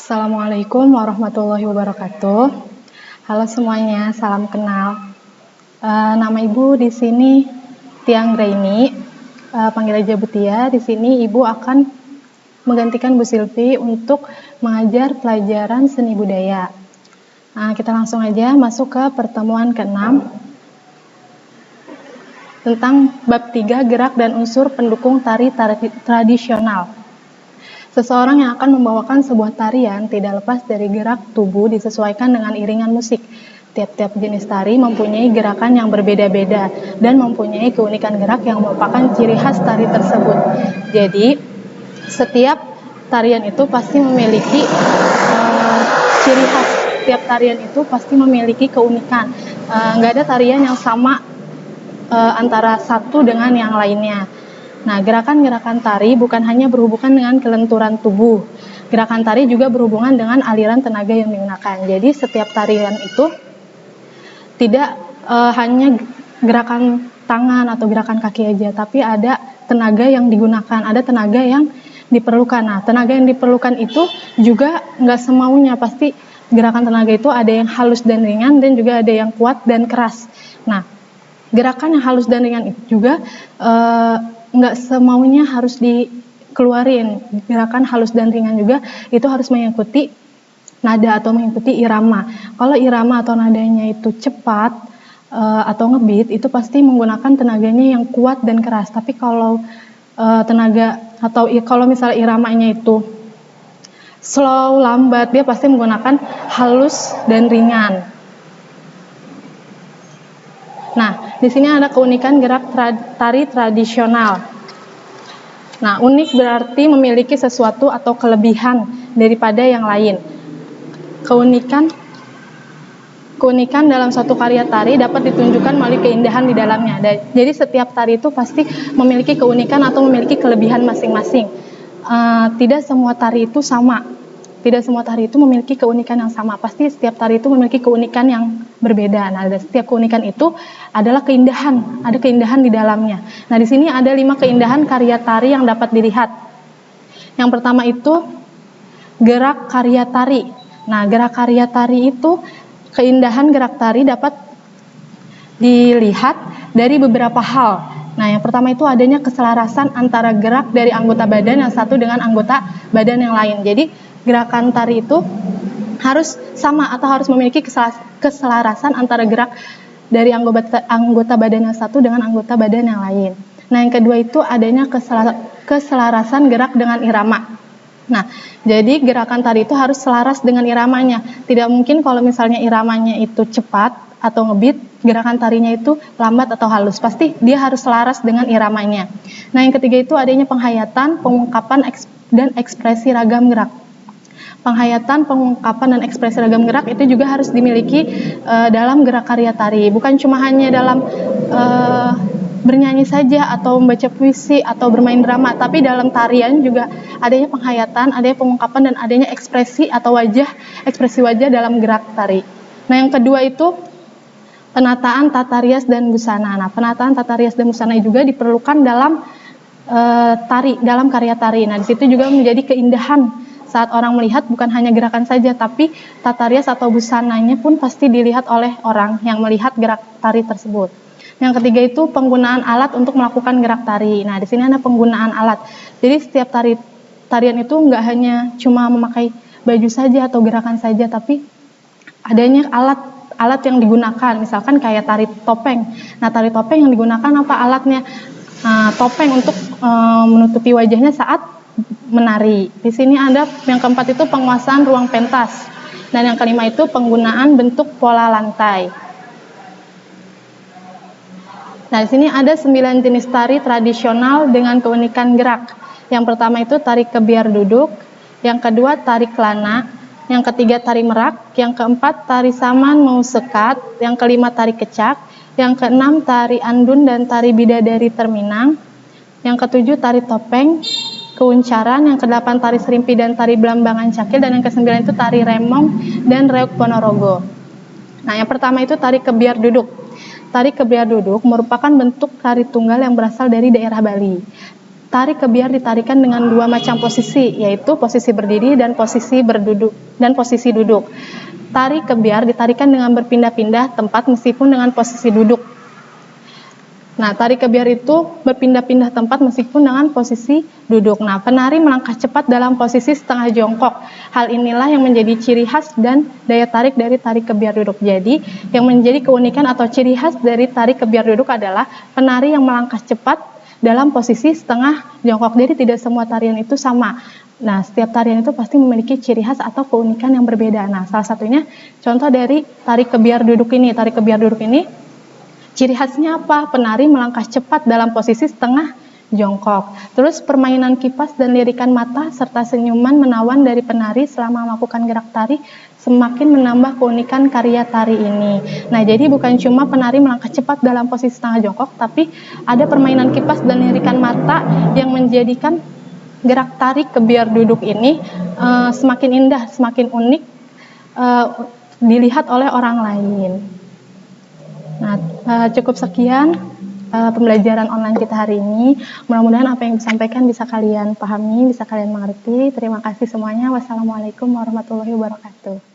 Assalamualaikum warahmatullahi wabarakatuh. Halo semuanya, salam kenal. Nama Ibu di sini Tiang Graini, panggil aja Bu Tia. Di sini Ibu akan menggantikan Bu Silvi untuk mengajar pelajaran seni budaya. Kita langsung aja masuk ke pertemuan ke-6 tentang bab 3 gerak dan unsur pendukung tari tradisional. Seseorang yang akan membawakan sebuah tarian tidak lepas dari gerak tubuh disesuaikan dengan iringan musik. Tiap-tiap jenis tari mempunyai gerakan yang berbeda-beda dan mempunyai keunikan gerak yang merupakan ciri khas tari tersebut. Jadi, setiap tarian itu pasti memiliki ciri khas. Setiap tarian itu pasti memiliki keunikan. Nggak ada tarian yang sama antara satu dengan yang lainnya. Nah, gerakan-gerakan tari bukan hanya berhubungan dengan kelenturan tubuh. Gerakan tari juga berhubungan dengan aliran tenaga yang digunakan. Jadi, setiap tarian itu tidak hanya gerakan tangan atau gerakan kaki aja, tapi ada tenaga yang digunakan, ada tenaga yang diperlukan. Nah, tenaga yang diperlukan itu juga nggak semaunya. Pasti gerakan tenaga itu ada yang halus dan ringan, dan juga ada yang kuat dan keras. Nah, gerakan yang halus dan ringan itu juga nggak semaunya harus dikeluarin. Gerakan halus dan ringan juga itu harus mengikuti nada atau mengikuti irama. Kalau irama atau nadanya itu cepat atau ngebeat, itu pasti menggunakan tenaganya yang kuat dan keras. Tapi kalau tenaga atau kalau misalnya iramanya itu slow, lambat, dia pasti menggunakan halus dan ringan. Nah, di sini ada keunikan gerak tari tradisional. Nah, unik berarti memiliki sesuatu atau kelebihan daripada yang lain. Keunikan dalam suatu karya tari dapat ditunjukkan melalui keindahan di dalamnya. Jadi setiap tari itu pasti memiliki keunikan atau memiliki kelebihan masing-masing. Tidak semua tari itu sama. Tidak semua tari itu memiliki keunikan yang sama. Pasti setiap tari itu memiliki keunikan yang berbeda. Nah, setiap keunikan itu adalah keindahan. Ada keindahan di dalamnya. Nah, di sini ada 5 keindahan karya tari yang dapat dilihat. Yang pertama itu gerak karya tari. Nah, gerak karya tari itu, keindahan gerak tari dapat dilihat dari beberapa hal. Nah, yang pertama itu adanya keselarasan antara gerak dari anggota badan yang satu dengan anggota badan yang lain. Jadi, gerakan tari itu harus sama atau harus memiliki keselarasan antara gerak dari anggota badan yang satu dengan anggota badan yang lain. Nah, yang kedua itu adanya keselarasan gerak dengan irama. Nah, jadi gerakan tari itu harus selaras dengan iramanya. Tidak mungkin kalau misalnya iramanya itu cepat atau ngebeat, gerakan tarinya itu lambat atau halus. Pasti dia harus selaras dengan iramanya. Nah, yang ketiga itu adanya penghayatan, pengungkapan, dan ekspresi ragam gerak. Penghayatan, pengungkapan, dan ekspresi ragam gerak itu juga harus dimiliki dalam gerak karya tari. Bukan cuma hanya dalam bernyanyi saja atau membaca puisi atau bermain drama, tapi dalam tarian juga adanya penghayatan, adanya pengungkapan, dan adanya ekspresi atau ekspresi wajah dalam gerak tari. Nah, yang kedua itu penataan tata rias dan busana. Nah, penataan tata rias dan busana juga diperlukan dalam dalam karya tari. Nah, di situ juga menjadi keindahan saat orang melihat, bukan hanya gerakan saja, tapi tata rias atau busananya pun pasti dilihat oleh orang yang melihat gerak tari tersebut. Yang ketiga itu penggunaan alat untuk melakukan gerak tari. Nah, di sini ada penggunaan alat. Jadi setiap tarian itu nggak hanya cuma memakai baju saja atau gerakan saja, tapi adanya alat yang digunakan. Misalkan kayak tari topeng. Nah, tari topeng yang digunakan apa alatnya? Topeng untuk menutupi wajahnya saat menari. Di sini ada yang keempat itu penguasaan ruang pentas. Dan yang kelima itu penggunaan bentuk pola lantai. Nah, di sini ada 9 jenis tari tradisional dengan keunikan gerak. Yang pertama itu tari kebiar duduk, yang kedua tari kelana, yang ketiga tari merak, yang keempat tari saman mau sekat, yang kelima tari kecak, yang keenam tari andun dan tari bidadari terminang, yang ketujuh tari topeng, keuncaran, yang kedelapan tari serimpi dan tari belambangan cakil, dan yang kesembilan itu tari remong dan reok ponorogo. Nah, yang pertama itu tari kebiar duduk. Tari kebiar duduk merupakan bentuk tari tunggal yang berasal dari daerah Bali. tari kebiar ditarikan dengan dua macam posisi, yaitu posisi berdiri dan posisi duduk. Tari kebiar ditarikan dengan berpindah-pindah tempat meskipun dengan posisi duduk. Nah, tari kebiar itu berpindah-pindah tempat meskipun dengan posisi duduk. Nah, penari melangkah cepat dalam posisi setengah jongkok. Hal inilah yang menjadi ciri khas dan daya tarik dari tari kebiar duduk. Jadi, yang menjadi keunikan atau ciri khas dari tari kebiar duduk adalah penari yang melangkah cepat dalam posisi setengah jongkok. Jadi, tidak semua tarian itu sama. Nah, setiap tarian itu pasti memiliki ciri khas atau keunikan yang berbeda. Nah, salah satunya contoh dari tari kebiar duduk ini. Tari kebiar duduk ini ciri khasnya apa? Penari melangkah cepat dalam posisi setengah jongkok. Terus permainan kipas dan lirikan mata serta senyuman menawan dari penari selama melakukan gerak tari semakin menambah keunikan karya tari ini. Nah, jadi bukan cuma penari melangkah cepat dalam posisi setengah jongkok, tapi ada permainan kipas dan lirikan mata yang menjadikan gerak tari kebiar duduk ini semakin indah, semakin unik dilihat oleh orang lain. Nah, cukup sekian pembelajaran online kita hari ini. Mudah-mudahan apa yang disampaikan bisa kalian pahami, bisa kalian mengerti. Terima kasih semuanya. Wassalamualaikum warahmatullahi wabarakatuh.